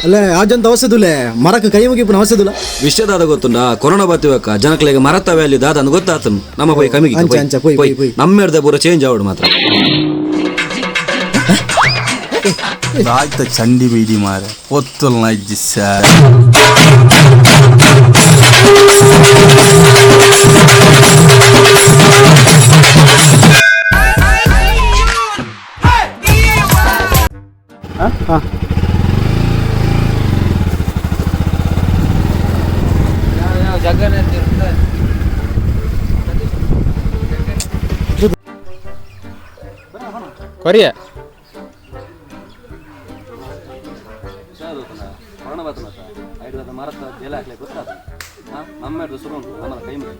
ಅಲ್ಲೇ ಆಜಂತ ಅವಸದುಲೆ ಮರಕ್ಕೆ ಕೈ ಮುಗಿಪುನ ಅವಸದುಲ ವಿಷಯದಾದ ಗೊತ್ತುಂಡ ಕೊರೋನಾ ಬತ್ತಿವಕ್ಕ ಜನಕ್ಲೆಗೆ ಮರತ್ತ ವ್ಯಾಲ್ಯೂ ದಾದ ಗೊತ್ತಾತ ನಮ್ಮ ಪೋಯಿ ಕಮಿಗಿ ಅಂಚ ಅಂಚ ಪೋಯ್ ಪೋಯ್ ಪೋಯ್ ನಮ್ಮೆರ್ದ ಪೂರ ಚೇಂಜ್ ಆವಡು ಮಾತ್ರ ರಾಯ್ತ ಚಂಡಿ ಬೀಡಿ ಮಾರ ಒತ್ತಲ್ ನಜ್ಜಿ ಸರ್ ಕೊರಿಯ ಮರತ್ತ ಜಲ ಹಾಕ್ಲಿಕ್ಕೆ ಗೊತ್ತಾತ ನಮ್ಮೆರ್ದ ಶುರು ಉಂಟು ನಮ್ಮ ಕೈ ಮುಗಿ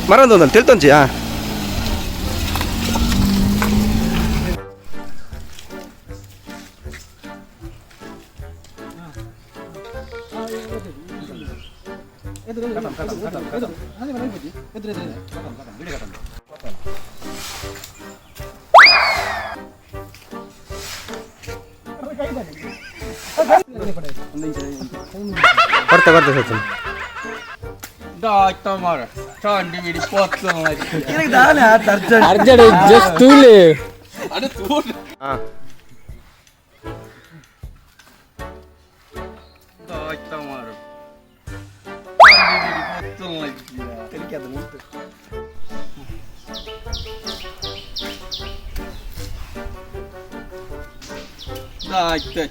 ಮರಂದ ತಿಳ್ತಂಚಿಯಾ ಬರ್ತಾ ಬರ್ತಾ ಸಚಿನ್ ಅರ್ಜೆಂಟ್ ಜಸ್ಟ್ ತೂಲೆ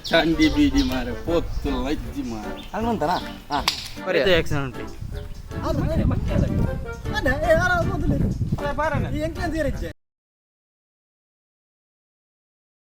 ಚಂಡಿ ಬೀಡಿ ಮಾರ ಪೊತ್ತು ಲಜ್ಜಿ ಮಾರ ಹಂಗಂತಾನ ಆಕ್ಸಿಡೆಂಟ್